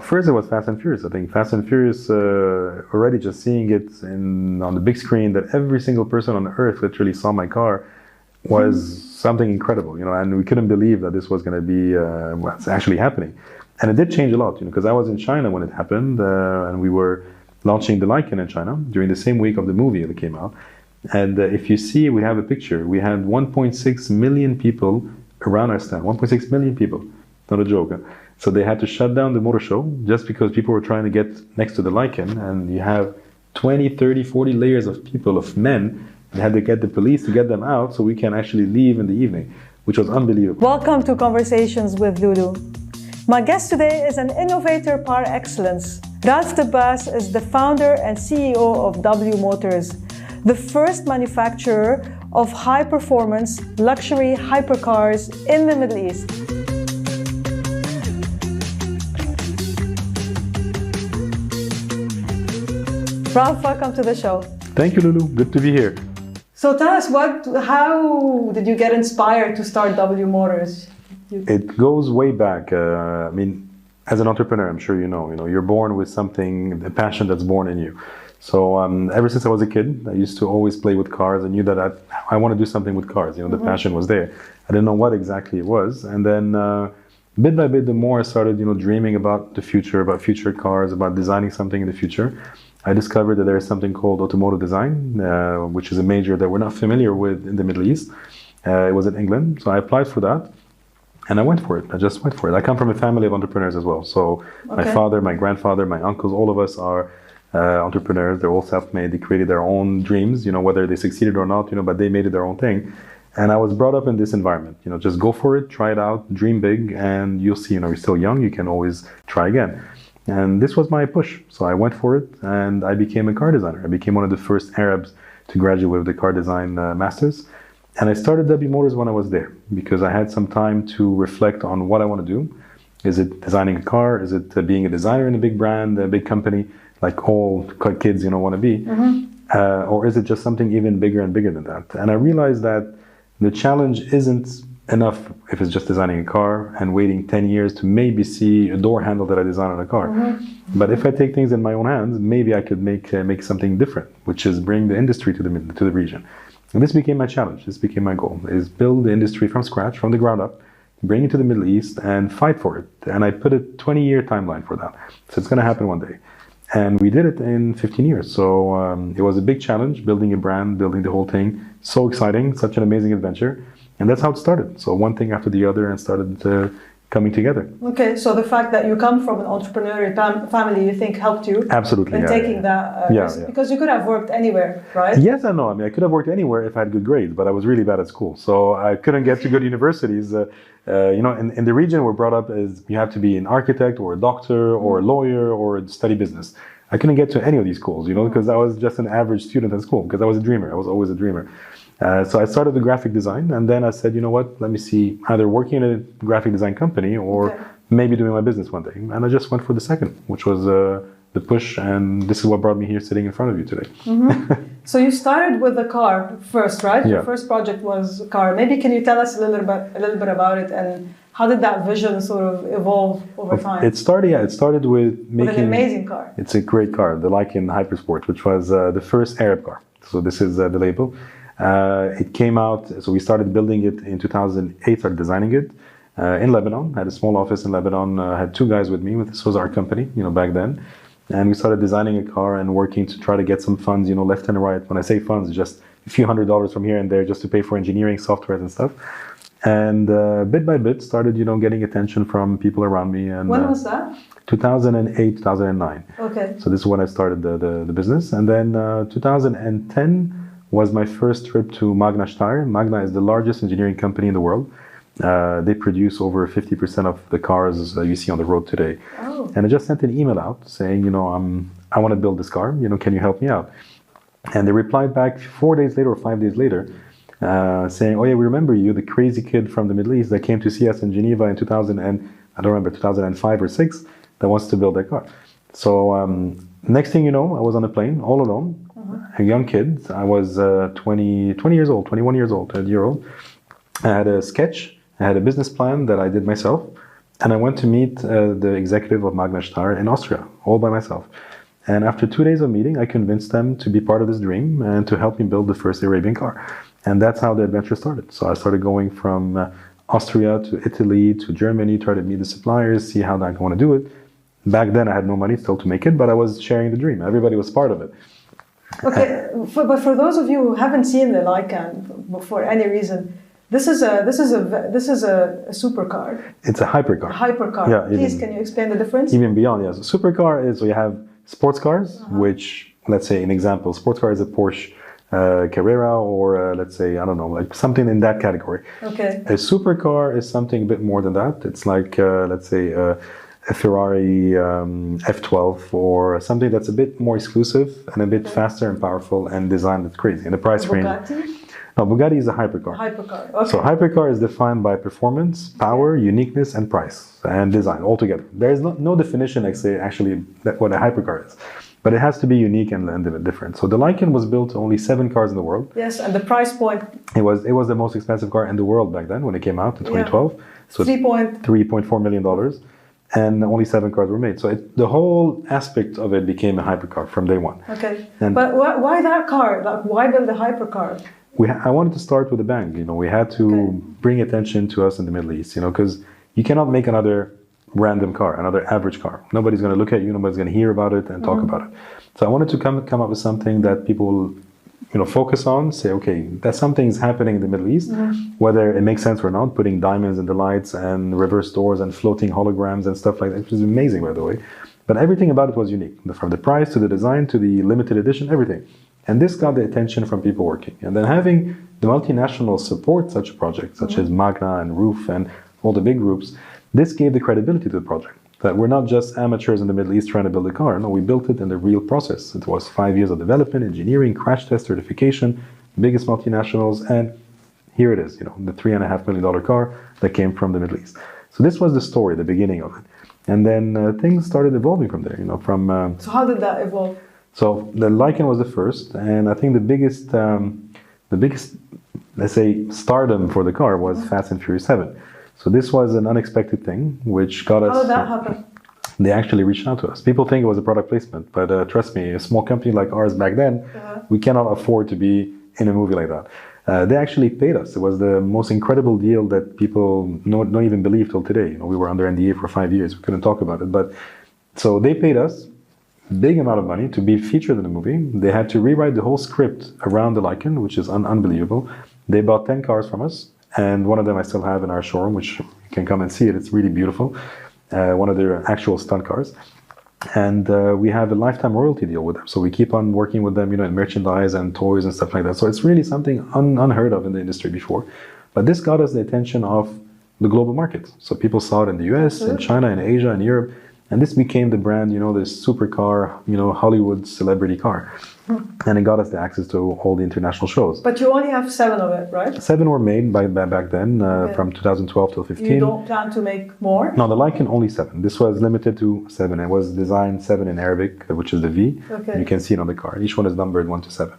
First, it was Fast and Furious. I think Fast and Furious, already just seeing it on the big screen, that every single person on earth literally saw my car, was something incredible, and we couldn't believe that this was going to be what's actually happening. And it did change a lot, because I was in China when it happened, and we were launching the Lykan in China during the same week of the movie that came out. And if you see, we have a picture. We had 1.6 million people around our stand. 1.6 million people, not a joke. Huh? So they had to shut down the motor show just because people were trying to get next to the Lykan, and you have 20, 30, 40 layers of people, of men. They had to get the police to get them out so we can actually leave in the evening, which was unbelievable. Welcome to Conversations with Loulou. My guest today is an innovator par excellence. Ralph de Baas is the founder and CEO of W Motors, the first manufacturer of high-performance luxury hypercars in the Middle East. Ralph, welcome to the show. Thank you, Loulou. Good to be here. So tell us, how did you get inspired to start W Motors? It goes way back. As an entrepreneur, I'm sure you know, you're born with something, a passion that's born in you. So ever since I was a kid, I used to always play with cars. I knew that I want to do something with cars. The passion was there. I didn't know what exactly it was. And then bit by bit, the more I started, dreaming about the future, about future cars, about designing something in the future, I discovered that there is something called automotive design, which is a major that we're not familiar with in the Middle East. It was in England, so I applied for that, and I went for it. I just went for it. I come from a family of entrepreneurs as well. So my father, my grandfather, my uncles, all of us are entrepreneurs. They're all self-made. They created their own dreams, whether they succeeded or not, but they made it their own thing. And I was brought up in this environment, just go for it, try it out, dream big, and you'll see, you're still young, you can always try again. And this was my push. So I went for it, and I became a car designer. I became one of the first Arabs to graduate with the car design masters. And I started W Motors when I was there, because I had some time to reflect on what I want to do. Is it designing a car? Is it being a designer in a big brand, a big company, like all kids, want to be? Or is it just something even bigger and bigger than that? And I realized that the challenge isn't enough if it's just designing a car and waiting 10 years to maybe see a door handle that I designed on a car. But if I take things in my own hands, maybe I could make something different, which is bring the industry to the region. And this became my challenge. This became my goal, is build the industry from scratch, from the ground up, bring it to the Middle East and fight for it. And I put a 20-year timeline for that. So it's going to happen one day. And we did it in 15 years. So it was a big challenge, building a brand, building the whole thing. So exciting, such an amazing adventure. And that's how it started. So one thing after the other, and started coming together. Okay, so the fact that you come from an entrepreneurial family, you think helped you? Absolutely. In taking that risk? Because you could have worked anywhere, right? Yes and no. I could have worked anywhere if I had good grades, but I was really bad at school. So I couldn't get to good universities. In the region we're brought up as you have to be an architect or a doctor or a lawyer or study business. I couldn't get to any of these schools, because I was just an average student at school, because I was a dreamer. I was always a dreamer. So I started the graphic design, and then I said, let me see, either working in a graphic design company or maybe doing my business one day. And I just went for the second, which was the push, and this is what brought me here sitting in front of you today. So you started with the car first, right? Yeah. Your first project was a car. Maybe can you tell us a little bit about it, and how did that vision sort of evolve over time? It started with making... With an amazing car. It's a great car, the Lykan Hypersport, which was the first Arab car. So this is the label. It came out, so we started building it in 2008, started designing it in Lebanon. I had a small office in Lebanon. I had two guys with me. This was our company, back then. And we started designing a car and working to try to get some funds, left and right. When I say funds, just a few $100s from here and there just to pay for engineering software and stuff. And bit by bit started, getting attention from people around me. And when was that? 2008, 2009. Okay. So this is when I started the business. And then 2010 was my first trip to Magna Steyr. Magna is the largest engineering company in the world. They produce over 50% of the cars you see on the road today. Oh. And I just sent an email out saying, I want to build this car, can you help me out? And they replied back 4 days later or 5 days later, saying, oh yeah, we remember you, the crazy kid from the Middle East that came to see us in Geneva in 2005 or 6, that wants to build that car. So next thing you know, I was on a plane all alone, a young kid. I was 21 years old, 20 year old. I had a sketch, I had a business plan that I did myself. And I went to meet the executive of Magna Steyr in Austria, all by myself. And after 2 days of meeting, I convinced them to be part of this dream and to help me build the first Arabian car. And that's how the adventure started. So I started going from Austria to Italy to Germany, try to meet the suppliers, see how I want to do it. Back then, I had no money still to make it, but I was sharing the dream. Everybody was part of it. Okay, but for those of you who haven't seen the Lykan for any reason, this is a supercar. It's a hypercar. A hypercar. Yeah, Please, can you explain the difference? Even beyond, yes. A supercar is we have sports cars, which, let's say, an example, sports car is a Porsche Carrera, or let's say, I don't know, like something in that category. Okay. A supercar is something a bit more than that. It's like, let's say, a Ferrari F12 or something that's a bit more exclusive and a bit faster and powerful and designed that's crazy. And the price range. No, Bugatti is a hypercar. Hypercar. Okay. So hypercar is defined by performance, power, uniqueness, and price and design altogether. There is no definition, like say, actually what a hypercar is, but it has to be unique and different. So the Lykan was built only 7 cars in the world. Yes, and the price point. It was the most expensive car in the world back then when it came out in 2012. So $3.4 million. And only 7 cars were made. So the whole aspect of it became a hypercar from day one. Okay, but why that car? Like, why build a hypercar? I wanted to start with a bang. We had to bring attention to us in the Middle East. Because you cannot make another random car, another average car. Nobody's going to look at you. Nobody's going to hear about it and talk about it. So I wanted to come up with something that people will, focus on. Say, okay, that something's happening in the Middle East, whether it makes sense or not. Putting diamonds in the lights and reverse doors and floating holograms and stuff like that, which is amazing, by the way. But everything about it was unique, from the price to the design to the limited edition, everything. And this got the attention from people working. And then having the multinationals support such a project, such as Magna and Roof and all the big groups, this gave the credibility to the project. That we're not just amateurs in the Middle East trying to build a car. No, we built it in the real process. It was 5 years of development, engineering, crash test certification, biggest multinationals, and here it is, the $3.5 million car that came from the Middle East. So this was the story, the beginning of it. And then things started evolving from there, So how did that evolve? So the Lykan was the first, and I think the biggest, let's say, stardom for the car was Fast and Furious 7. So this was an unexpected thing, which got us. How did that happen? They actually reached out to us. People think it was a product placement, but trust me, a small company like ours back then, we cannot afford to be in a movie like that. They actually paid us. It was the most incredible deal that people don't even believe till today. We were under NDA for 5 years. We couldn't talk about it, but so they paid us big amount of money to be featured in the movie. They had to rewrite the whole script around the Lykan, which is unbelievable. They bought 10 cars from us, and one of them I still have in our showroom, which you can come and see it. It's really beautiful. One of their actual stunt cars. And we have a lifetime royalty deal with them. So we keep on working with them, in merchandise and toys and stuff like that. So it's really something unheard of in the industry before. But this got us the attention of the global market. So people saw it in the US, in China, in Asia, in Europe. And this became the brand, this supercar, Hollywood celebrity car. And it got us the access to all the international shows. But you only have 7 of it, right? 7 were made back then, from 2012 till 15. You don't plan to make more? No, the Lykan only 7. This was limited to 7. It was designed 7 in Arabic, which is the V. Okay. You can see it on the car. Each one is numbered 1 to 7.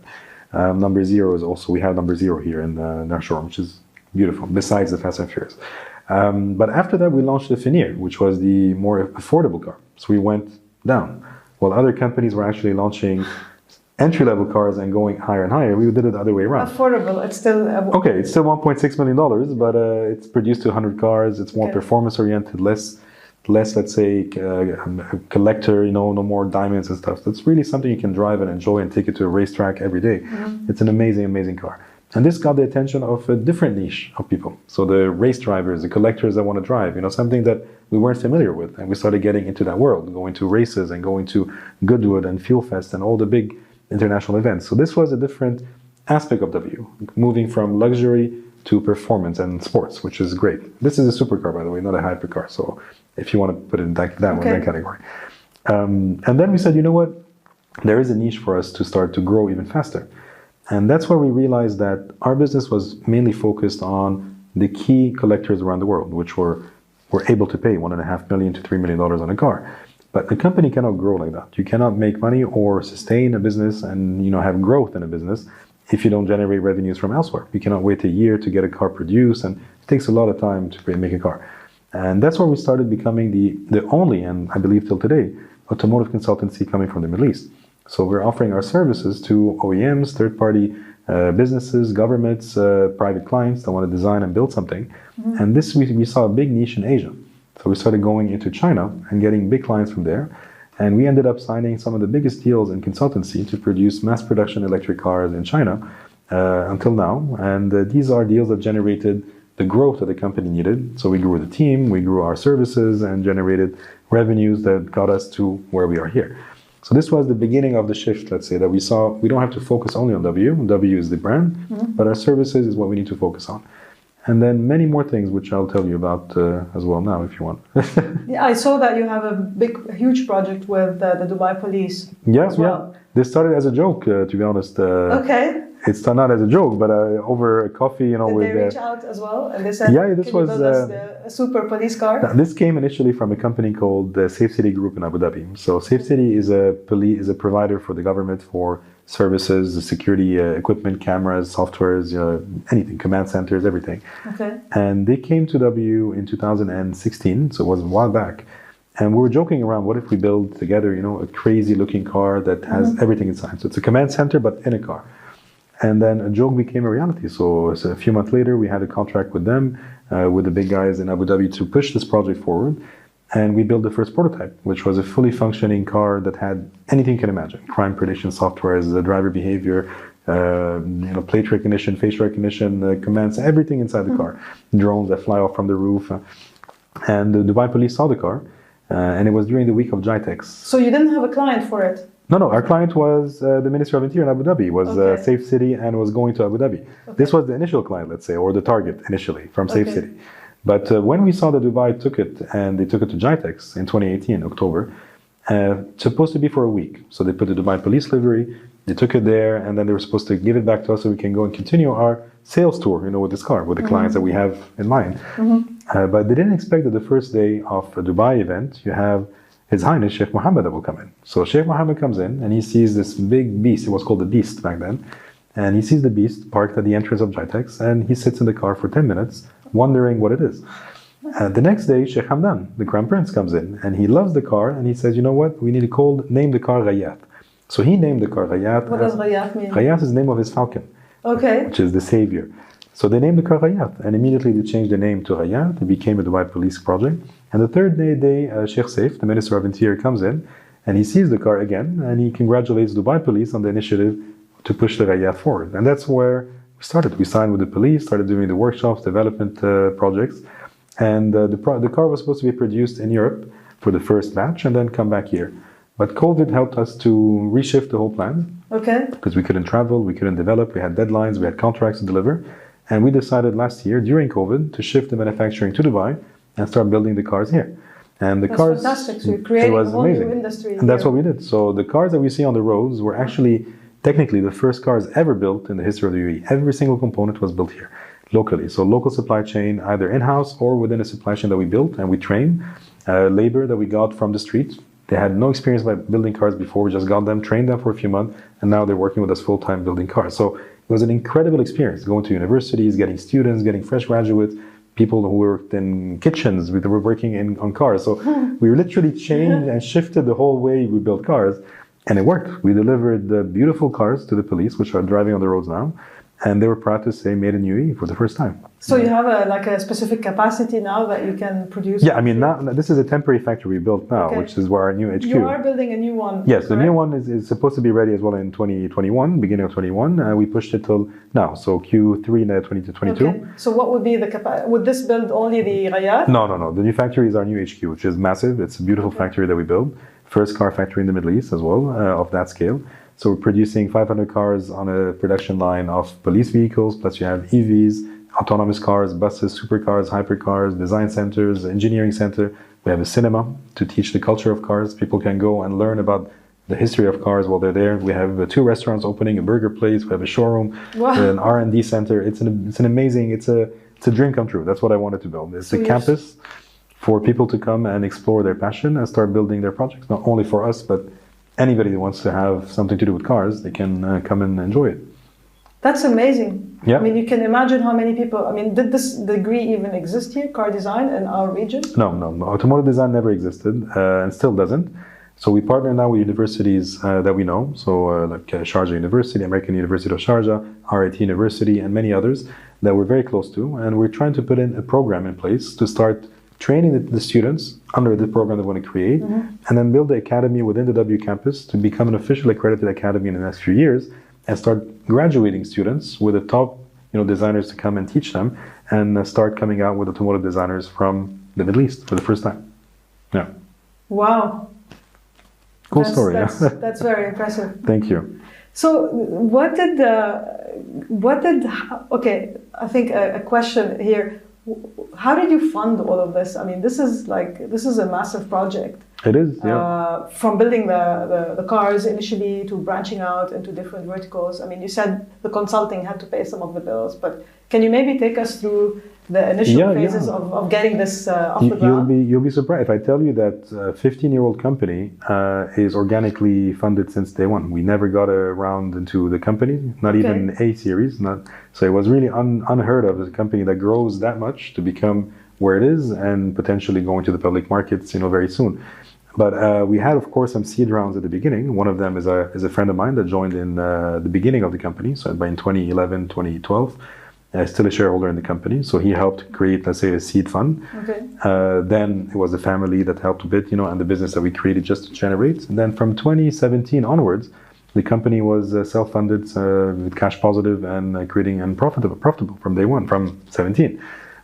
Number 0 is also, we have number 0 here in our showroom, which is beautiful, besides the Fast and Furious. But after that, we launched the Veneer, which was the more affordable car. So we went down. While other companies were actually launching entry-level cars and going higher and higher, we did it the other way around. Affordable, it's still... Okay, it's still $1.6 million, but it's produced to 100 cars. It's more performance-oriented, less, let's say, collector, no more diamonds and stuff. So it's really something you can drive and enjoy and take it to a racetrack every day. It's an amazing, amazing car. And this got the attention of a different niche of people. So the race drivers, the collectors that want to drive, something that we weren't familiar with. And we started getting into that world, going to races and going to Goodwood and Fuel Fest and all the big international events. So this was a different aspect of W, moving from luxury to performance and sports, which is great. This is a supercar, by the way, not a hypercar. So if you want to put it in that category. And then we said, you know what? There is a niche for us to start to grow even faster. And that's where we realized that our business was mainly focused on the key collectors around the world, which were able to pay $1.5 million to $3 million on a car. But a company cannot grow like that. You cannot make money or sustain a business and have growth in a business if you don't generate revenues from elsewhere. You cannot wait a year to get a car produced, and it takes a lot of time to make a car. And that's where we started becoming the only, and I believe till today, automotive consultancy coming from the Middle East. So we're offering our services to OEMs, third-party businesses, governments, private clients that want to design and build something. And this we saw a big niche in Asia. So we started going into China and getting big clients from there. And we ended up signing some of the biggest deals in consultancy to produce mass production electric cars in China until now. And these are deals that generated the growth that the company needed. So we grew the team, we grew our services, and generated revenues that got us to where we are here. So this was the beginning of the shift, let's say, that we saw we don't have to focus only on W. W is the brand, but our services is what we need to focus on. And then many more things, which I'll tell you about as well now, if you want. Yeah, I saw that you have a huge project with the Dubai police as well. Yeah. This started as a joke, to be honest. Okay. It's not as a joke, but over a coffee, Did with... they reach out as well? And they said, yeah, this was... Can you build us a super police car? This came initially from a company called the Safe City Group in Abu Dhabi. So Safe City is a provider for the government for services, security equipment, cameras, softwares, anything, command centers, everything. Okay. And they came to W in 2016, so it was a while back. And we were joking around, what if we build together, a crazy looking car that has everything inside? So it's a command center, but in a car. And then a joke became a reality. So a few months later, we had a contract with them, with the big guys in Abu Dhabi to push this project forward. And we built the first prototype, which was a fully functioning car that had anything you can imagine. Crime prediction software, the driver behavior, plate recognition, facial recognition, commands, everything inside the car. Drones that fly off from the roof. And the Dubai police saw the car. And it was during the week of GITEX. So you didn't have a client for it? No, our client was the Ministry of Interior in Abu Dhabi, was Safe City and was going to Abu Dhabi. Okay. This was the initial client, let's say, or the target initially from Safe City. But when we saw that Dubai took it, and they took it to GITEX in 2018, October, supposed to be for a week. So they put the Dubai police livery, they took it there, and then they were supposed to give it back to us so we can go and continue our sales tour, with this car, with the clients that we have in mind. But they didn't expect that the first day of a Dubai event, you have His Highness Sheikh Mohammed that will come in. So Sheikh Mohammed comes in and he sees this big beast. It was called the Beast back then. And he sees the beast parked at the entrance of GITEX, and he sits in the car for 10 minutes wondering what it is. The next day, Sheikh Hamdan, the Crown Prince, comes in and he loves the car and he says, you know what, we need to name the car Ghayat. So he named the car Ghayat. What does Ghayat mean? Ghayat is the name of his falcon, which is the savior. So they named the car Ghayat, and immediately they changed the name to Ghayat. It became a Dubai police project. And the third day, Sheikh Saif, the Minister of Interior, comes in and he sees the car again and he congratulates Dubai police on the initiative to push the Ghayat forward. And that's where we started. We signed with the police, started doing the workshops, development projects. And the car was supposed to be produced in Europe for the first batch and then come back here. But COVID helped us to reshift the whole plan. Okay. Because we couldn't travel, we couldn't develop, we had deadlines, we had contracts to deliver. And we decided last year, during COVID, to shift the manufacturing to Dubai and start building the cars here. And the cars, fantastic. So you're creating a whole new industry. And that's what we did. So the cars that we see on the roads were actually technically the first cars ever built in the history of the UAE. Every single component was built here, locally. So local supply chain, either in-house or within a supply chain that we built and we trained. Labor that we got from the street. They had no experience by building cars before. We just got them, trained them for a few months, and now they're working with us full-time building cars. So it was an incredible experience, going to universities, getting students, getting fresh graduates, people who worked in kitchens, we were working on cars. So we literally changed and shifted the whole way we built cars, and it worked. We delivered the beautiful cars to the police, which are driving on the roads now, and they were proud to say made in UAE for the first time. So you have a specific capacity now that you can produce? Yeah, I mean, now this is a temporary factory we built now, which is where our new HQ. You are building a new one. Yes, the new one is supposed to be ready as well in 2021, beginning of 21. We pushed it till now, so Q3 2022. Okay. So what would be the capacity? Would this build only the Ghayat? No. The new factory is our new HQ, which is massive. It's a beautiful factory that we built. First car factory in the Middle East as well, of that scale. So we're producing 500 cars on a production line of police vehicles, plus you have EVs, autonomous cars, buses, supercars, hypercars, design centers, engineering center. We have a cinema to teach the culture of cars. People can go and learn about the history of cars while they're there. We have 2 restaurants opening, a burger place. We have a showroom, an R&D center. It's an amazing. It's a dream come true. That's what I wanted to build. It's a campus for people to come and explore their passion and start building their projects. Not only for us, but anybody who wants to have something to do with cars, they can come and enjoy it. That's amazing. Yeah. I mean, you can imagine how many people, I mean, did this degree even exist here, car design, in our region? No. Automotive design never existed and still doesn't. So we partner now with universities that we know. So like Sharjah University, American University of Sharjah, RIT University, and many others that we're very close to. And we're trying to put in a program in place to start training the students under the program they want to create, and then build the academy within the W campus to become an officially accredited academy in the next few years, and start graduating students with the top, designers to come and teach them, and start coming out with automotive designers from the Middle East for the first time. Yeah. Wow. Cool story. That's very impressive. Thank you. So okay, I think a question here. How did you fund all of this? I mean, this is a massive project. It is, yeah. From building the cars initially to branching out into different verticals. I mean, you said the consulting had to pay some of the bills, but can you maybe take us through the initial phases of getting this off the ground? You'll be surprised if I tell you that a 15-year-old company is organically funded since day one. We never got a round into the company, not even A series. So it was really unheard of as a company that grows that much to become where it is and potentially go into the public markets, very soon. But we had, of course, some seed rounds at the beginning. One of them is a friend of mine that joined in the beginning of the company, so in 2011, 2012. Still a shareholder in the company, so he helped create, let's say, a seed fund. Okay. Then it was the family that helped a bit, and the business that we created just to generate. And then from 2017 onwards, the company was self-funded, with cash positive and creating and profitable from day one, from 17,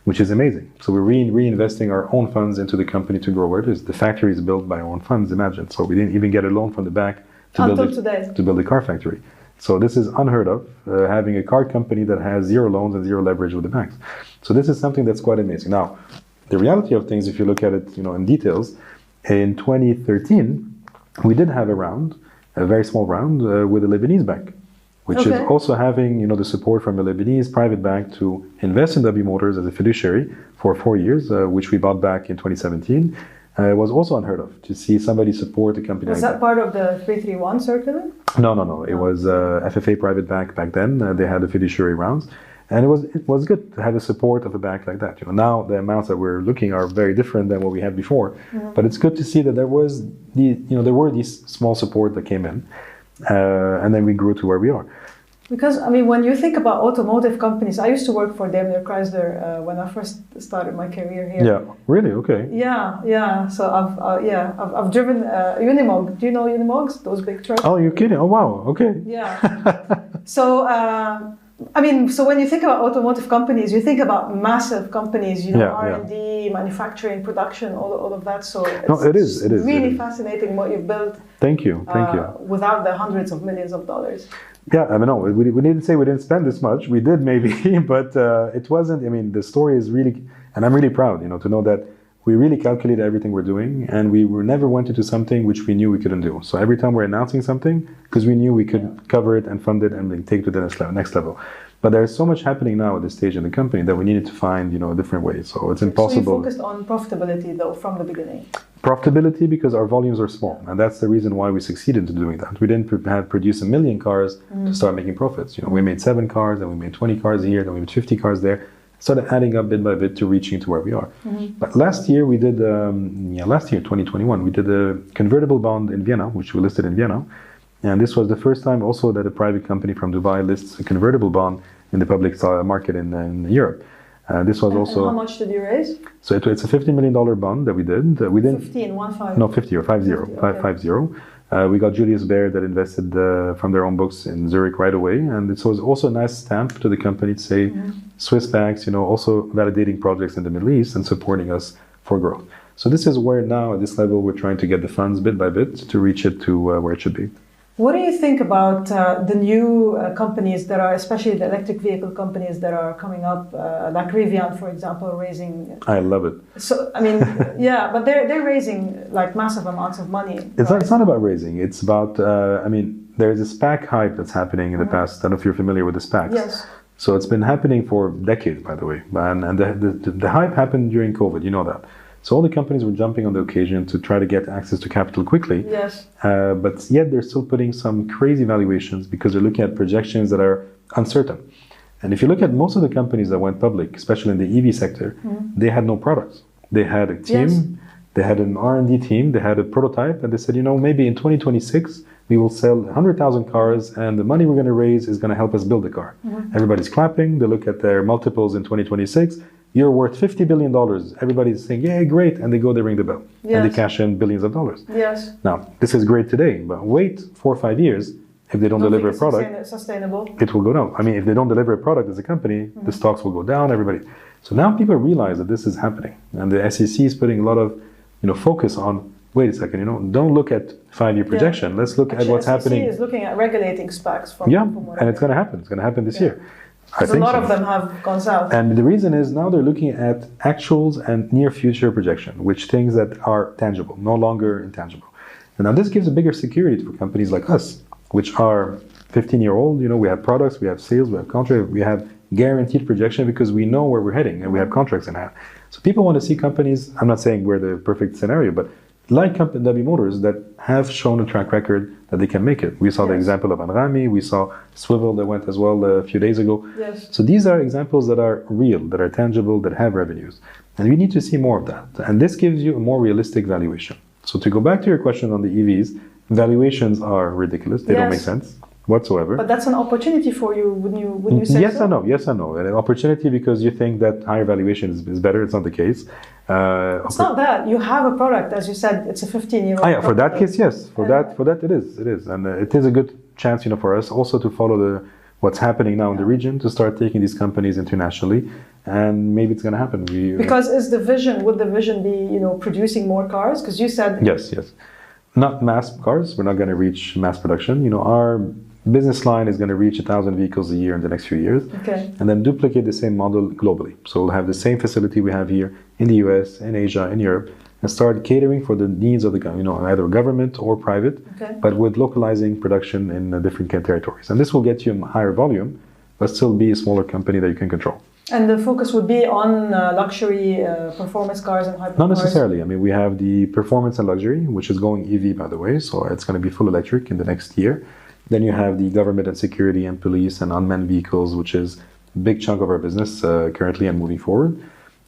which is amazing. So we're reinvesting our own funds into the company to grow where it is. The factory is built by our own funds, imagine. So we didn't even get a loan from the bank to build a car factory. So this is unheard of, having a car company that has zero loans and zero leverage with the banks. So this is something that's quite amazing. Now, the reality of things, if you look at it, in details, in 2013, we did have a very small round with a Lebanese bank, which is also having, the support from a Lebanese private bank to invest in W Motors as a fiduciary for 4 years, which we bought back in 2017. It was also unheard of to see somebody support a company like that. Was that part of the 331 circular? No. It was FFA private bank back then. They had the fiduciary rounds. And it was good to have the support of a bank like that. Now the amounts that we're looking are very different than what we had before. But it's good to see that there were these small support that came in. And then we grew to where we are. Because, I mean, when you think about automotive companies, I used to work for Daimler Chrysler when I first started my career here. Yeah, really? Okay. Yeah. So I've driven Unimog. Do you know Unimogs? Those big trucks? Oh, you're kidding? Oh, wow. Okay. Yeah. So, so when you think about automotive companies, you think about massive companies, R&D, manufacturing, production, all of that. So it's really fascinating what you've built. Thank you. Without the hundreds of millions of dollars. Yeah, I mean, no, we didn't say we didn't spend this much. We did maybe, but it wasn't. I mean, the story is really, and I'm really proud, to know that we really calculated everything we're doing, and we never went into something which we knew we couldn't do. So every time we're announcing something, because we knew we could cover it and fund it and take it to the next level. But there's so much happening now at this stage in the company that we needed to find, a different way. So it's impossible. So you focused on profitability, though, from the beginning. Profitability because our volumes are small, and that's the reason why we succeeded in doing that. We didn't produce 1 million cars to start making profits. We made 7 cars, then we made 20 cars here, then we made 50 cars there. Started adding up bit by bit to reaching to where we are. But last year, 2021, we did a convertible bond in Vienna, which we listed in Vienna. And this was the first time also that a private company from Dubai lists a convertible bond in the public market in Europe. This was also. And how much did you raise? So it's a $50 million bond that we did. We didn't. 15, 1-5. No, 50 or 50. 50. We got Julius Baer that invested from their own books in Zurich right away, and it was also a nice stamp to the company to say Swiss banks, also validating projects in the Middle East and supporting us for growth. So this is where now at this level we're trying to get the funds bit by bit to reach it to where it should be. What do you think about the new companies that are, especially the electric vehicle companies that are coming up, like Rivian, for example, raising? I love it. So I mean, but they're raising like massive amounts of money. It's not about raising. It's about there's a SPAC hype that's happening in the past. I don't know if you're familiar with the SPACs. Yes. So it's been happening for decades, by the way, and the hype happened during COVID. You know that. So all the companies were jumping on the occasion to try to get access to capital quickly. Yes. But yet they're still putting some crazy valuations because they're looking at projections that are uncertain. And if you look at most of the companies that went public, especially in the EV sector, they had no products. They had a team, they had an R&D team, they had a prototype, and they said, maybe in 2026, we will sell 100,000 cars, and the money we're going to raise is going to help us build the car. Everybody's clapping. They look at their multiples in 2026. You're worth $50 billion. Everybody's saying, yeah, great. And they go, they ring the bell. And they cash in billions of dollars. Yes. Now, this is great today, but wait 4 or 5 years. If they don't deliver a product, sustainable. It will go down. I mean, if they don't deliver a product as a company, the stocks will go down, everybody. So now people realize that this is happening. And the SEC is putting a lot of focus on, wait a second, don't look at 5-year projection. Let's look at what's happening. SEC is looking at regulating SPACs. And it's going to happen. It's going to happen this year. I think a lot of them have gone south. And the reason is now they're looking at actuals and near future projection, which things that are tangible, no longer intangible. And now this gives a bigger security for companies like us, which are 15-year-old. We have products, we have sales, we have contracts, we have guaranteed projection because we know where we're heading and we have contracts in hand. So people want to see companies, I'm not saying we're the perfect scenario, but like W Motors that have shown a track record that they can make it. We saw the example of Anrami, we saw Swivel that went as well a few days ago. Yes. So these are examples that are real, that are tangible, that have revenues. And we need to see more of that. And this gives you a more realistic valuation. So to go back to your question on the EVs, valuations are ridiculous. They don't make sense whatsoever. But that's an opportunity for you, wouldn't you say yes so? Yes and no. An opportunity because you think that higher valuation is better. It's not the case. It's not that. You have a product, as you said, it's a 15-year-old yeah, for that case, yes. For that it is. It is. And it is a good chance, for us also to follow what's happening now in the region, to start taking these companies internationally. And maybe it's going to happen. Because would the vision be, producing more cars? Because you said... Yes. Not mass cars. We're not going to reach mass production. Our business line is going to reach 1,000 vehicles a year in the next few years. Okay. And then duplicate the same model globally. So we'll have the same facility we have here in the US, in Asia, in Europe, and start catering for the needs of the either government or private, but with localizing production in different territories. And this will get you a higher volume, but still be a smaller company that you can control. And the focus would be on luxury performance cars and hypercars? Not necessarily. I mean, we have the performance and luxury, which is going EV, by the way, so it's going to be full electric in the next year. Then you have the government and security and police and unmanned vehicles, which is a big chunk of our business currently and moving forward.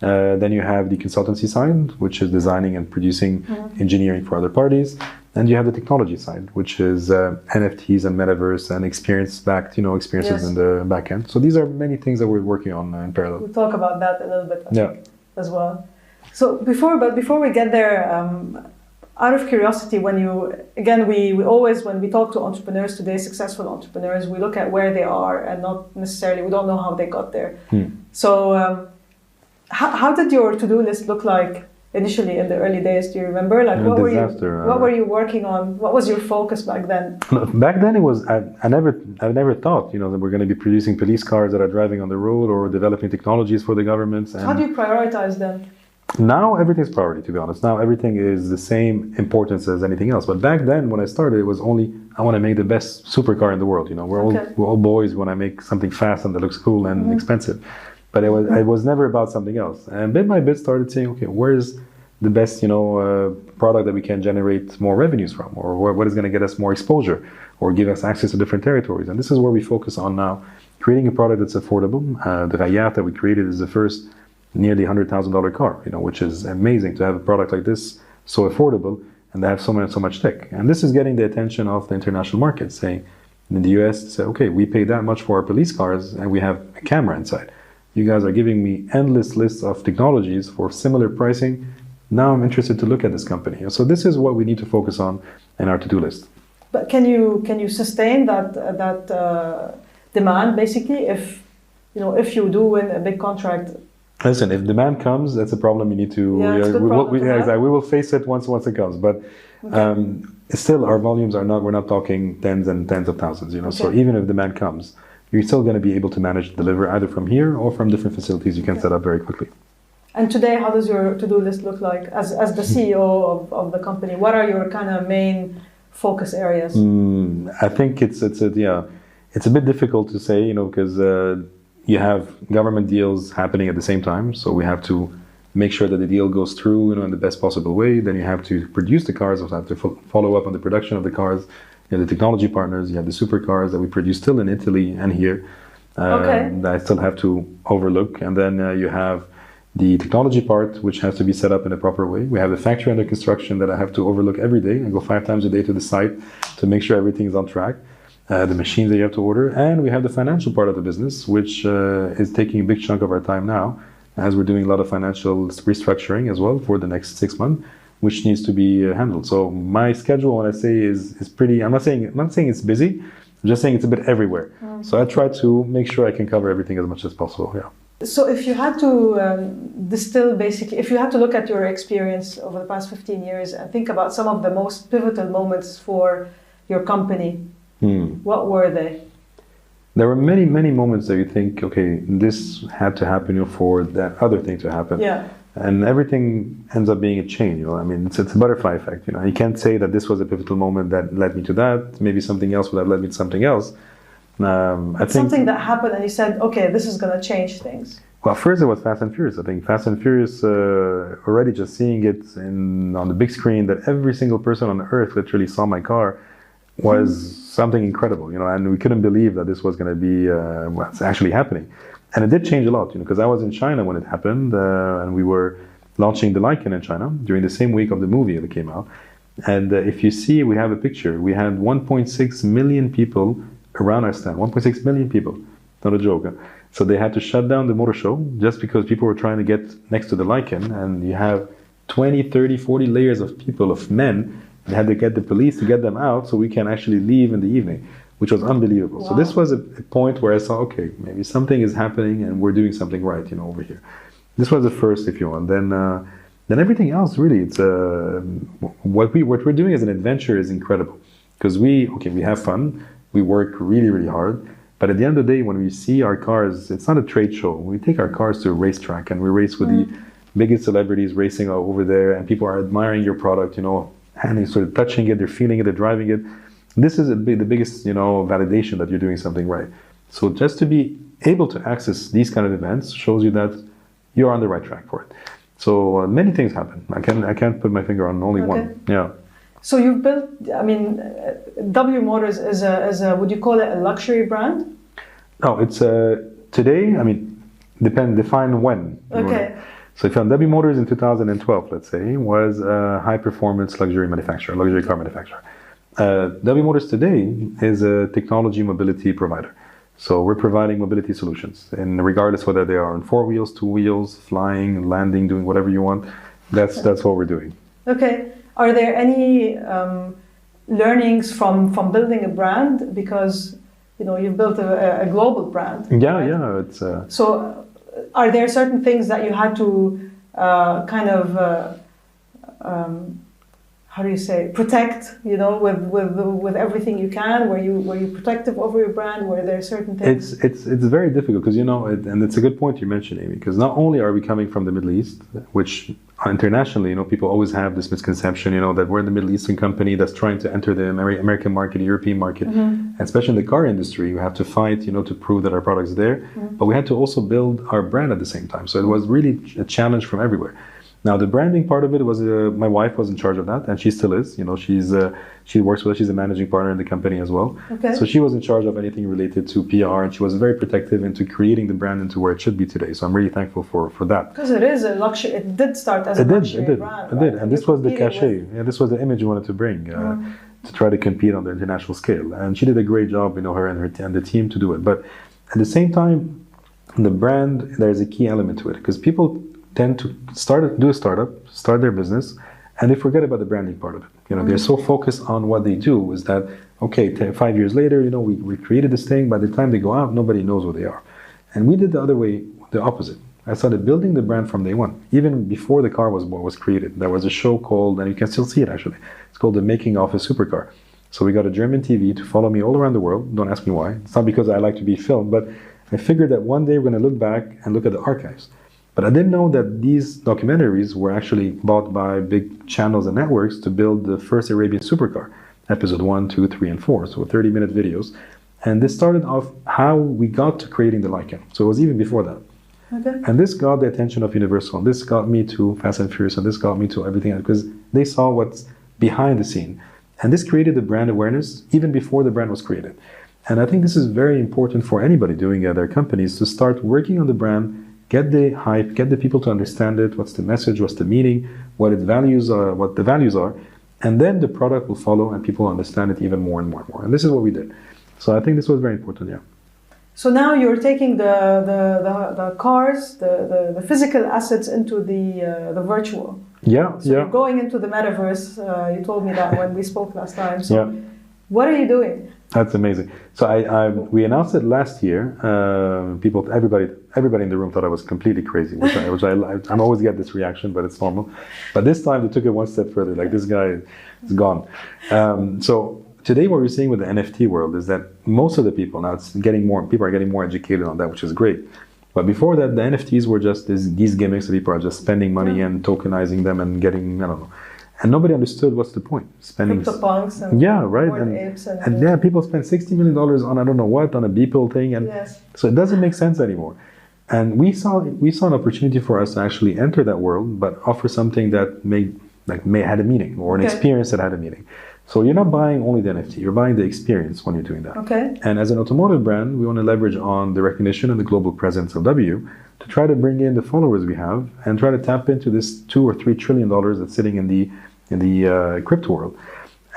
Then you have the consultancy side, which is designing and producing engineering for other parties. And you have the technology side, which is NFTs and metaverse and experience-backed, experiences in the back end. So these are many things that we're working on in parallel. We'll talk about that a little bit as well. So before we get there, out of curiosity, when we always, when we talk to entrepreneurs today, successful entrepreneurs, we look at where they are and not necessarily, we don't know how they got there. So how did your to-do list look like initially in the early days? Do you remember? Like what were you working on? What was your focus back then? Back then it was, I never thought, that we're going to be producing police cars that are driving on the road or developing technologies for the governments. And how do you prioritize them? Now everything's priority, to be honest. Now everything is the same importance as anything else. But back then, when I started, it was only, I want to make the best supercar in the world. We're all boys when I make something fast and that looks cool and expensive. But it was never about something else. And bit by bit started saying, okay, where's the best, product that we can generate more revenues from, or what is going to get us more exposure, or give us access to different territories. And this is where we focus on now, creating a product that's affordable. The Rayat that we created is the first nearly $100,000 car, which is amazing to have a product like this so affordable and they have so much tech. And this is getting the attention of the international market, saying in the US, say, okay, we pay that much for our police cars and we have a camera inside. You guys are giving me endless lists of technologies for similar pricing. Now I'm interested to look at this company. So this is what we need to focus on in our to-do list. But can you sustain that demand basically if you do win a big contract? Listen, if demand comes, that's a problem you need to. We will face it once it comes. But still, our volumes are not. We're not talking tens and tens of thousands. So even if demand comes, you're still going to be able to manage to deliver either from here or from different facilities you can set up very quickly. And today, how does your to-do list look like as the CEO of the company? What are your kind of main focus areas? I think it's a bit difficult to say, because you have government deals happening at the same time. So we have to make sure that the deal goes through, in the best possible way. Then you have to produce the cars, you have to follow up on the production of the cars. You have the technology partners, you have the supercars that we produce still in Italy and here. That I still have to overlook. And then you have the technology part, which has to be set up in a proper way. We have the factory under construction that I have to overlook every day. I go 5 times a day to the site to make sure everything is on track. The machines that you have to order. And we have the financial part of the business, which is taking a big chunk of our time now, as we're doing a lot of financial restructuring as well for the next 6 months, which needs to be handled. So my schedule, when I say is pretty, I'm not saying it's busy, I'm just saying it's a bit everywhere. So I try to make sure I can cover everything as much as possible, yeah. So if you had to distill, basically, if you had to look at your experience over the past 15 years and think about some of the most pivotal moments for your company, what were they? There were many, many moments that you think, okay, this had to happen for that other thing to happen. Yeah. And everything ends up being a chain, I mean, it's a butterfly effect, You can't say that this was a pivotal moment that led me to that. Maybe something else would have led me to something else. I think something that happened and you said, okay, this is going to change things. Well, first it was Fast and Furious. I think Fast and Furious, already just seeing it on the big screen, that every single person on earth literally saw my car, was something incredible, and we couldn't believe that this was going to be what's actually happening. And it did change a lot, because I was in China when it happened, and we were launching the Lykan in China during the same week of the movie that came out. And if you see, we have a picture. We had 1.6 million people around our stand, 1.6 million people, not a joke. So they had to shut down the motor show just because people were trying to get next to the Lykan, and you have 20, 30, 40 layers of people, of men, that had to get the police to get them out so we can actually leave in the evening, which was unbelievable. Wow. So this was a point where I saw, okay, maybe something is happening and we're doing something right, over here. This was the first, if you want. Then everything else, really, it's what we're doing as an adventure is incredible, because we have fun. We work really, really hard. But at the end of the day, when we see our cars, it's not a trade show. We take our cars to a racetrack and we race with the biggest celebrities racing over there, and people are admiring your product, and they're sort of touching it, they're feeling it, they're driving it. This is the biggest, validation that you're doing something right. So just to be able to access these kind of events shows you that you're on the right track for it. So many things happen. I can't put my finger on only one. Yeah. So you've built, W Motors is a, would you call it a luxury brand? No, it's today, define when. Okay. So if you're on W Motors in 2012, let's say, was a high performance luxury manufacturer, luxury car manufacturer. W Motors today is a technology mobility provider. So we're providing mobility solutions, and regardless whether they are on 4 wheels, 2 wheels, flying, landing, doing whatever you want, that's what we're doing. Okay. Are there any learnings from building a brand? Because you've built a global brand. Yeah, right? yeah. It's so. Are there certain things that you had to how do you say, protect? With everything you can. Were you protective over your brand? Were there certain things? It's very difficult because and it's a good point you mentioned, Amy. Because not only are we coming from the Middle East, which internationally, people always have this misconception, that we're the Middle Eastern company that's trying to enter the American market, the European market, and especially in the car industry. We have to fight, to prove that our product's there, but we had to also build our brand at the same time. So it was really a challenge from everywhere. Now, the branding part of it was, my wife was in charge of that, and she still is. She works with us. She's a managing partner in the company as well. Okay. So she was in charge of anything related to PR, and she was very protective into creating the brand into where it should be today. So I'm really thankful for that. Because it is a luxury. It did start as a luxury brand. It did, and this was the cachet. Yeah, this was the image we wanted to bring to try to compete on the international scale. And she did a great job, her and the team to do it. But at the same time, the brand, there's a key element to it, because people tend to do a startup, start their business, and they forget about the branding part of it. They're so focused on what they do is that, okay, 5 years later, we created this thing. By the time they go out, nobody knows who they are. And we did the other way, the opposite. I started building the brand from day one, even before the car was created. There was a show called, and you can still see it actually, it's called The Making of a Supercar. So we got a German TV to follow me all around the world. Don't ask me why. It's not because I like to be filmed, but I figured that one day we're going to look back and look at the archives. But I didn't know that these documentaries were actually bought by big channels and networks to build the first Arabian supercar, episode 1, 2, 3, and 4, so 30-minute videos. And this started off how we got to creating the Lykan. So it was even before that. Okay. And this got the attention of Universal. And this got me to Fast and Furious, and this got me to everything else, because they saw what's behind the scene. And this created the brand awareness even before the brand was created. And I think this is very important for anybody doing their companies to start working on the brand, get the hype, get the people to understand it, what's the message, what's the meaning, what its values are, what the values are, and then the product will follow and people understand it even more and more and more. And this is what we did. So I think this was very important, yeah. So now you're taking the cars, the physical assets into the virtual. Yeah, so you're going into the metaverse. You told me that when we spoke last time. So yeah. What are you doing? That's amazing. So we announced it last year. Everybody in the room thought I was completely crazy, which I always get this reaction, but it's normal. But this time they took it one step further. Like, this guy is gone. So today, what we're seeing with the NFT world is that most of the people now people are getting more educated on that, which is great. But before that, the NFTs were just these gimmicks that people are just spending money and tokenizing them and getting, I don't know. And nobody understood what's the point. Spending CryptoPunks and apes and yeah, people spend $60 million on I don't know what, on a Beeple thing, and so it doesn't make sense anymore. And we saw an opportunity for us to actually enter that world, but offer something that had a meaning, or an experience that had a meaning. So you're not buying only the NFT, you're buying the experience when you're doing that. Okay. And as an automotive brand, we want to leverage on the recognition and the global presence of W to try to bring in the followers we have and try to tap into this $2 or $3 trillion that's sitting in the crypto world.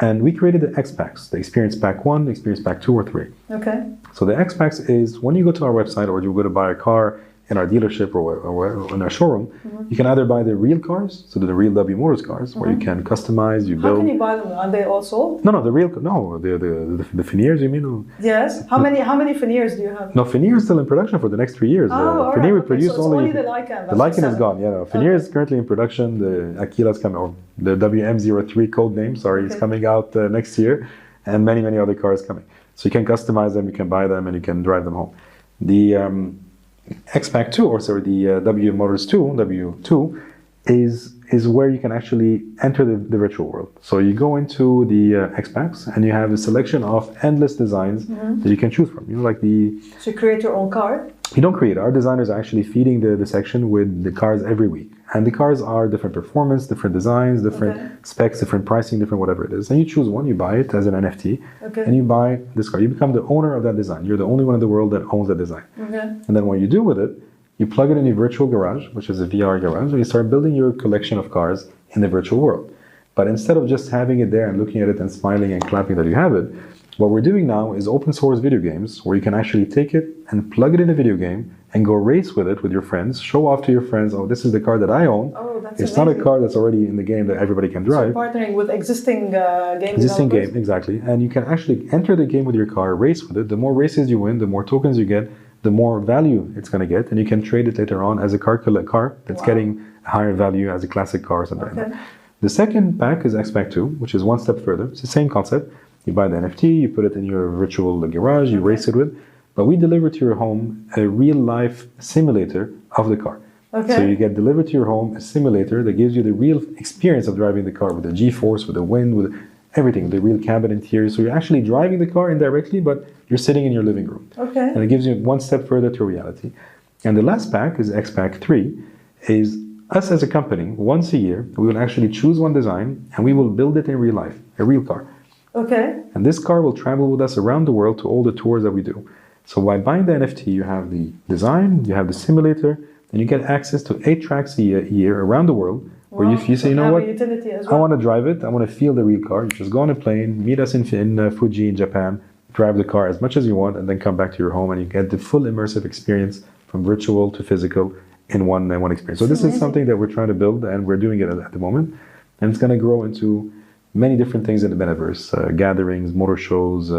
And we created the X Packs, the Experience Pack 1, the Experience Pack 2 or 3. Okay. So the X Packs is when you go to our website or you go to buy a car in our dealership or in our showroom, you can either buy the real cars, so the real W Motors cars, where you can customize, you build. How can you buy them? Are they all sold? No, the Feniers, you mean? Yes. How many Feniers do you have? No, Fenier is still in production for the next 3 years. Fenier will produce so only the Lykan. The Lykan is gone. Yeah, no. Fenier is currently in production. The Aquila is coming, or the WM03 code name. Sorry, it's coming out next year, and many other cars coming. So you can customize them, you can buy them, and you can drive them home. The X-Pack 2, or sorry, the W Motors 2, W2, is where you can actually enter the virtual world. So you go into the X-Packs and you have a selection of endless designs that you can choose from. So you create your own car? You don't create. Our designers are actually feeding the section with the cars every week. And the cars are different performance, different designs, different specs, different pricing, different whatever it is. And you choose one, you buy it as an NFT, and you buy this car. You become the owner of that design. You're the only one in the world that owns that design. And then what you do with it, you plug it in your virtual garage, which is a VR garage, and you start building your collection of cars in the virtual world. But instead of just having it there and looking at it and smiling and clapping that you have it, what we're doing now is open source video games where you can actually take it and plug it in a video game and go race with it with your friends, show off to your friends, oh, this is the car that I own. Oh, that's It's amazing. not a car that's already in the game that everybody can drive. So partnering with existing game Existing developers? game, exactly. And you can actually enter the game with your car, race with it. The more races you win, the more tokens you get, the more value it's going to get. And you can trade it later on as a car that's getting a higher value as a classic car or something like that. The second pack is X-Pack 2, which is one step further. It's the same concept. You buy the NFT, you put it in your virtual garage, you race it with, but we deliver to your home a real-life simulator of the car. So you get delivered to your home a simulator that gives you the real experience of driving the car with the G-force, with the wind, with everything, the real cabin interior. So you're actually driving the car indirectly, but you're sitting in your living room. And it gives you one step further to reality. And the last pack is X-Pack 3, is us as a company, once a year, we will actually choose one design and we will build it in real life, a real car. And this car will travel with us around the world to all the tours that we do. So by buying the NFT, you have the design, you have the simulator, and you get access to 8 tracks a year around the world. Where you say, you know what, I want to drive it, I want to feel the real car. You just go on a plane, meet us in Fuji in Japan, drive the car as much as you want, and then come back to your home, and you get the full immersive experience from virtual to physical in one experience. So this is something that we're trying to build, and we're doing it at the moment. And it's going to grow into many different things in the metaverse, gatherings, motor shows,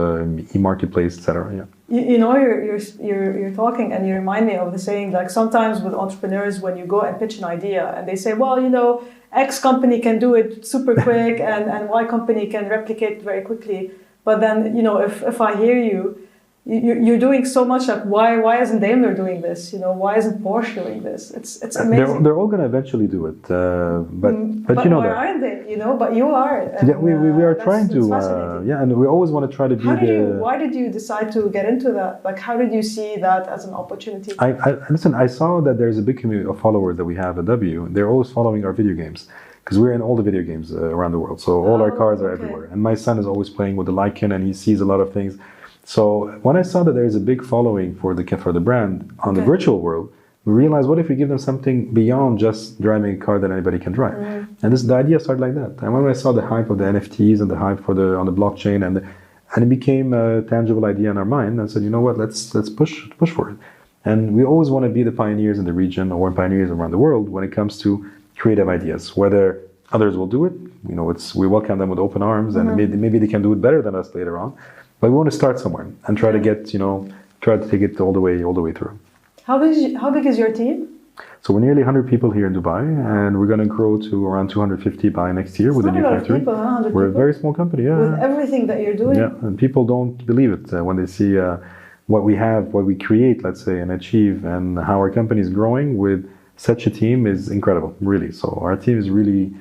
e-marketplace, etc. You know, you're talking, and you remind me of the saying, like sometimes with entrepreneurs, when you go and pitch an idea, and they say, well, you know, X company can do it super quick, and Y company can replicate very quickly. But then, you know, if I hear you're doing so much, like why isn't Daimler doing this? You know, why isn't Porsche doing this? It's amazing. They're all going to eventually do it, but you know why that. aren't they? you know, but you are. And, Yeah, we are trying to, fascinating. and we always want to try to be Why did you decide to get into that? Like, how did you see that as an opportunity? Listen, I saw that there's a big community of followers that we have at W. They're always following our video games because we're in all the video games around the world. So all our cars are everywhere. And my son is always playing with the Lykan and he sees a lot of things. So when I saw that there's a big following for the brand on the virtual world, we realized, what if we give them something beyond just driving a car that anybody can drive? And the idea started like that. And when I saw the hype of the NFTs and the hype on the blockchain, and it became a tangible idea in our mind, I said, you know what, let's push for it. And we always want to be the pioneers in the region or pioneers around the world when it comes to creative ideas. Whether others will do it, you know, we welcome them with open arms, and maybe they can do it better than us later on. But we want to start somewhere and try to get, you know, try to take it all the way through. How big is your team? So we're nearly 100 people here in Dubai, and we're going to grow to around 250 by next year with the new factory. We're a very small company, yeah. With everything that you're doing. Yeah, and people don't believe it when they see what we have, what we create, let's say, and achieve, and how our company is growing with such a team is incredible, really. So our team is really,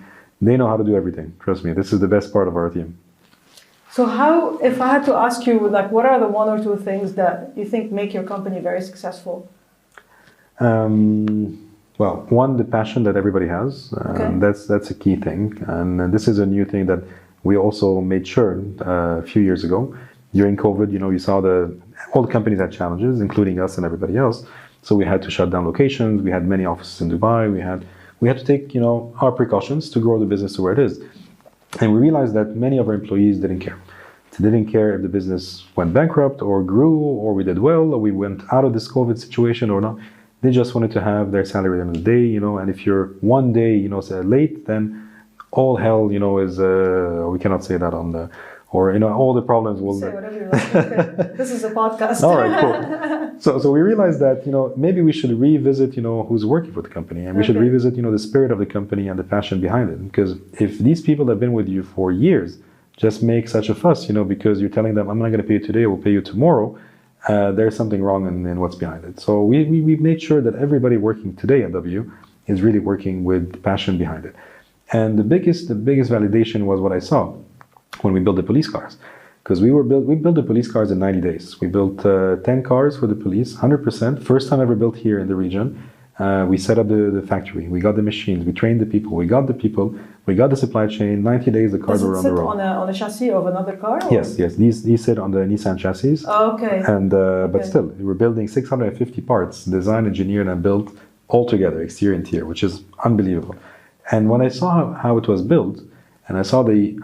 they know how to do everything. Trust me, this is the best part of our team. So how, if I had to ask you, like, what are the one or two things that you think make your company very successful? Well, one, the passion that everybody has. That's a key thing. And this is a new thing that we also made sure a few years ago. During COVID, you know, you saw all the companies had challenges, including us and everybody else. So we had to shut down locations. We had many offices in Dubai. We had to take, you know, our precautions to grow the business to where it is. And we realized that many of our employees didn't care. They didn't care if the business went bankrupt or grew or we did well or we went out of this COVID situation or not. They just wanted to have their salary at the end of the day, you know, and if you're one day, you know, late, then all hell, you know, is, we cannot say that on the, or, you know, all the problems will... Say whatever you like. Okay. This is a podcast. All right, cool. So we realized that, you know, maybe we should revisit, you know, who's working for the company, and we should revisit, you know, the spirit of the company and the passion behind it. Because if these people have been with you for years, just make such a fuss, you know, because you're telling them, I'm not going to pay you today, I will pay you tomorrow. There's something wrong in what's behind it. So we made sure that everybody working today at W is really working with passion behind it. And the biggest validation was what I saw when we built the police cars. Because we built the police cars in 90 days. We built 10 cars for the police, 100%, first time ever built here in the region. We set up the factory, we got the machines, we trained the people, we got the people, we got the supply chain. 90 days the cars were on the road. On a chassis of another car? Or? Yes. These sit on the Nissan chassis. Oh, okay. And but still, we're building 650 parts, designed, engineered, and built all together, exterior and interior, which is unbelievable. And when I saw how it was built, and I saw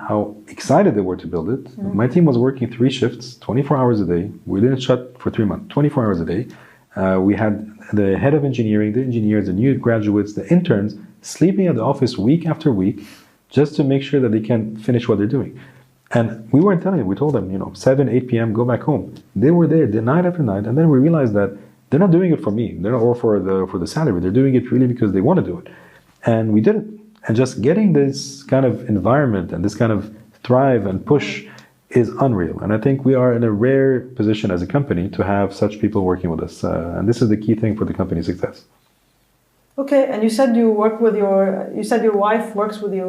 how excited they were to build it, my team was working 3 shifts, 24 hours a day. We didn't shut for 3 months, 24 hours a day. We had the head of engineering, the engineers, the new graduates, the interns sleeping at the office week after week just to make sure that they can finish what they're doing. And we weren't telling them, we told them, you know, 7, 8 p.m., go back home. They were there night after night. And then we realized that they're not doing it for me, they're not, or for the salary. They're doing it really because they want to do it. And we did it. And just getting this kind of environment and this kind of thrive and push is unreal. And I think we are in a rare position as a company to have such people working with us. And this is the key thing for the company's success. Okay, and you said your wife works with you.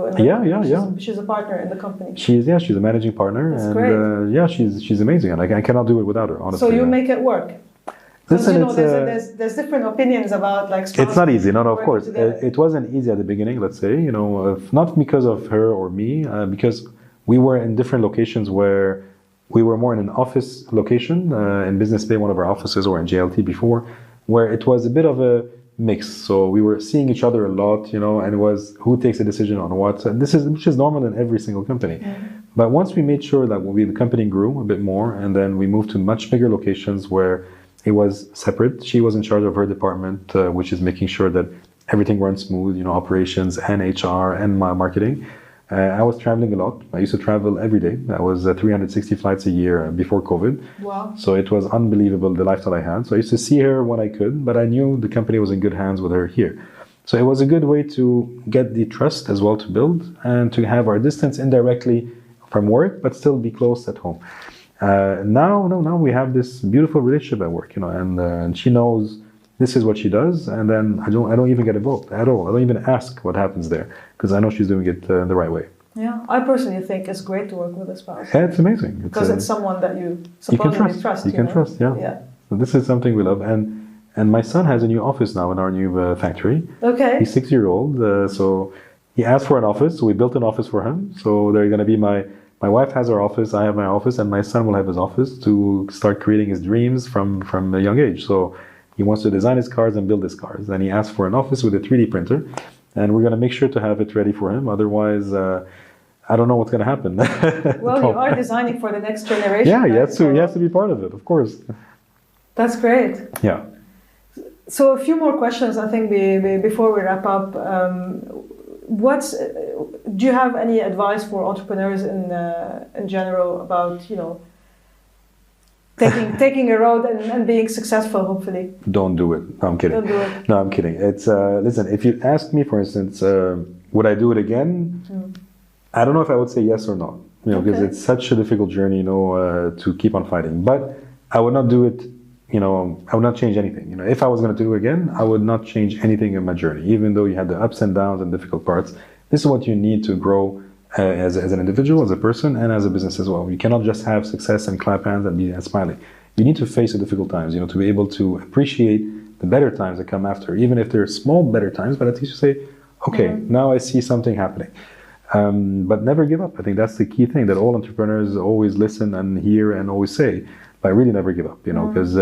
She's a partner in the company. She's a managing partner. That's great. She's amazing. And I cannot do it without her, honestly. So you make it work. Listen, you know, there's different opinions about like. It's not easy. No, of course. It wasn't easy at the beginning. Let's say, you know, not because of her or me, because we were in different locations where we were more in an office location in Business Bay, one of our offices, or in JLT before, where it was a bit of a mix. So we were seeing each other a lot, you know, and it was who takes a decision on what. And which is normal in every single company. But once we made sure that the company grew a bit more, and then we moved to much bigger locations where it was separate. She was in charge of her department, which is making sure that everything runs smooth, you know, operations and HR and marketing. I was traveling a lot. I used to travel every day. That was 360 flights a year before COVID. Wow. So it was unbelievable, the lifestyle I had. So I used to see her when I could, but I knew the company was in good hands with her here. So it was a good way to get the trust as well to build and to have our distance indirectly from work, but still be close at home. Now we have this beautiful relationship at work, you know, and she knows this is what she does, and then I don't even get involved at all. I don't even ask what happens there because I know she's doing it the right way. Yeah, I personally think it's great to work with a spouse. Yeah, it's amazing. Because it's someone that you supposedly trust. You can trust, yeah. Yeah. So this is something we love. And my son has a new office now in our new factory. Okay. He's 6-year-old, so he asked for an office. So we built an office for him. So they're going to be my wife has her office, I have my office, and my son will have his office to start creating his dreams from a young age. So he wants to design his cars and build his cars. And he asked for an office with a 3D printer. And we're going to make sure to have it ready for him. Otherwise, I don't know what's going to happen. Well, you are designing for the next generation. Yeah, right? he has to be part of it, of course. That's great. Yeah. So a few more questions, I think, before we wrap up. Do you have any advice for entrepreneurs in general about, you know, taking a road and being successful, hopefully? Don't do it. No, I'm kidding. Don't do it. No, I'm kidding. It's listen, if you ask me, for instance, would I do it again? I don't know if I would say yes or no. You know, because it's such a difficult journey, you know, to keep on fighting. But I would not do it. You know, I would not change anything. You know, if I was going to do it again, I would not change anything in my journey, even though you had the ups and downs and difficult parts. This is what you need to grow as an individual, as a person, and as a business as well. You cannot just have success and clap hands and be smiling. You need to face the difficult times, you know, to be able to appreciate the better times that come after, even if they're small better times, but at least you say, okay, now I see something happening. But never give up. I think that's the key thing that all entrepreneurs always listen and hear and always say. But really never give up, you know, because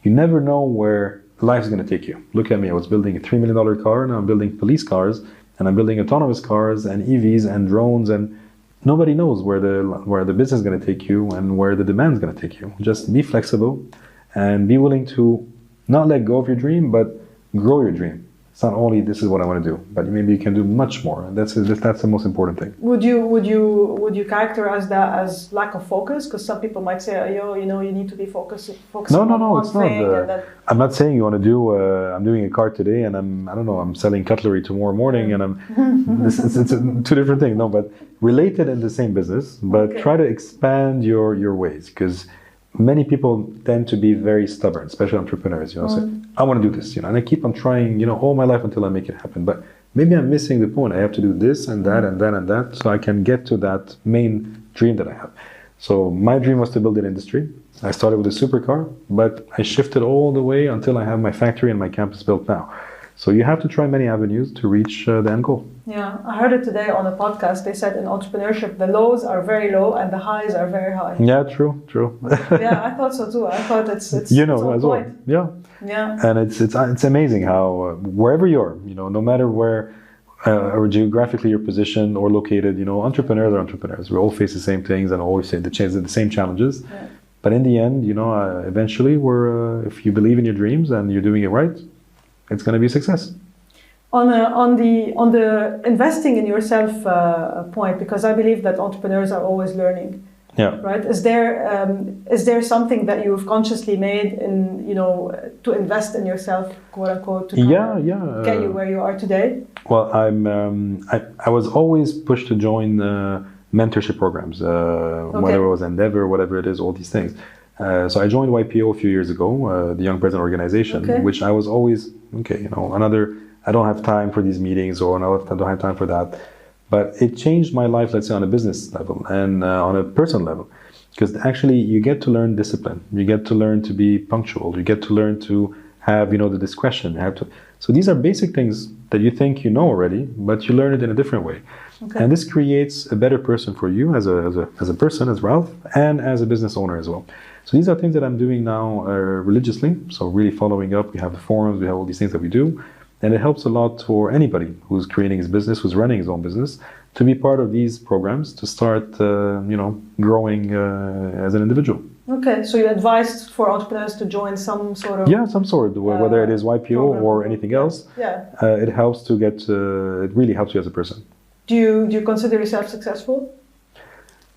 you never know where life's going to take you. Look at me, I was building a $3 million car, now I'm building police cars, and I'm building autonomous cars and EVs and drones, and nobody knows where the business is going to take you and where the demand is going to take you. Just be flexible and be willing to not let go of your dream, but grow your dream. It's not only this is what I want to do, but maybe you can do much more. That's the most important thing. Would you characterize that as lack of focus? Because some people might say, you know, you need to be focusing on one thing. I'm not saying you want to do. I'm doing a car today, and I'm selling cutlery tomorrow morning, and it's two different things. No, but related in the same business, but try to expand your ways, because many people tend to be very stubborn, especially entrepreneurs, you know, say, I want to do this, you know, and I keep on trying, you know, all my life until I make it happen. But maybe I'm missing the point. I have to do this and that and that and that so I can get to that main dream that I have. So my dream was to build an industry. I started with a supercar, but I shifted all the way until I have my factory and my campus built now. So you have to try many avenues to reach the end goal. Yeah, I heard it today on a podcast. They said in entrepreneurship, the lows are very low and the highs are very high. Yeah, true. Yeah, I thought so too. I thought it's you know, as well. Yeah. And it's amazing how wherever you are, you know, no matter where or geographically you're positioned or located, you know, entrepreneurs are entrepreneurs. We all face the same things and always say the same challenges. Yeah. But in the end, you know, eventually, if you believe in your dreams and you're doing it right, it's going to be a success. On the investing in yourself point, because I believe that entrepreneurs are always learning. Yeah. Right. Is there something that you've consciously made in, you know, to invest in yourself, quote unquote, to get you where you are today? Well, I was always pushed to join mentorship programs, whether it was Endeavor, whatever it is, all these things. So I joined YPO a few years ago, the Young President Organization, which I was always, you know, I don't have time for these meetings, or I don't have time for that. But it changed my life, let's say, on a business level and on a personal level. Because actually you get to learn discipline. You get to learn to be punctual. You get to learn to have, you know, the discretion. So these are basic things that you think you know already, but you learn it in a different way. And this creates a better person for you as a person, as Ralph, and as a business owner as well. So these are things that I'm doing now religiously. So really following up. We have the forums. We have all these things that we do. And it helps a lot for anybody who's creating his business, who's running his own business, to be part of these programs, to start, you know, growing as an individual. Okay, so you advised for entrepreneurs to join some sort of... Yeah, some sort, whether it is YPO or anything else. Yeah. It helps to get, it really helps you as a person. Do you consider yourself successful?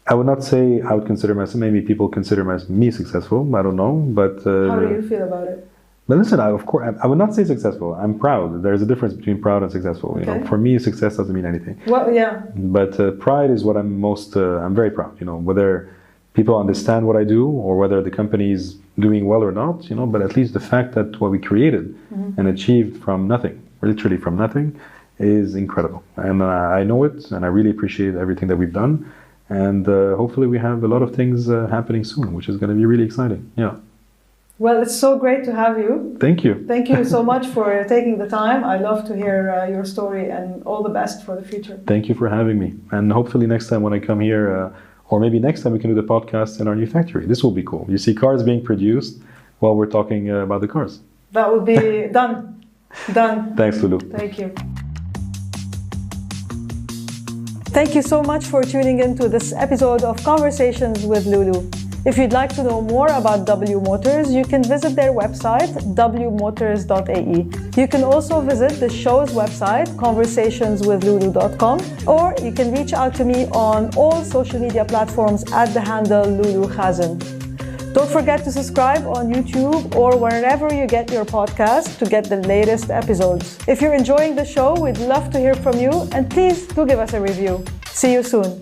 I would not say I would consider myself, maybe people consider me successful, I don't know, but... How do you feel about it? But listen, of course, I would not say successful. I'm proud. There's a difference between proud and successful. You know, for me, success doesn't mean anything. Well, yeah. But pride is what I'm most. I'm very proud. You know, whether people understand what I do or whether the company is doing well or not. You know, but at least the fact that what we created and achieved from nothing, literally from nothing, is incredible. And I know it, and I really appreciate everything that we've done. And hopefully we have a lot of things happening soon, which is going to be really exciting. Yeah. Well, it's so great to have you. Thank you. Thank you so much for taking the time. I love to hear your story, and all the best for the future. Thank you for having me. And hopefully next time when I come here, or maybe next time we can do the podcast in our new factory. This will be cool. You see cars being produced while we're talking about the cars. That would be done. Done. Thanks, Loulou. Thank you. Thank you so much for tuning in to this episode of Conversations with Loulou. If you'd like to know more about W Motors, you can visit their website, wmotors.ae. You can also visit the show's website, conversationswithloulou.com, or you can reach out to me on all social media platforms at the handle Loulou Khazin. Don't forget to subscribe on YouTube or wherever you get your podcast to get the latest episodes. If you're enjoying the show, we'd love to hear from you, and please do give us a review. See you soon.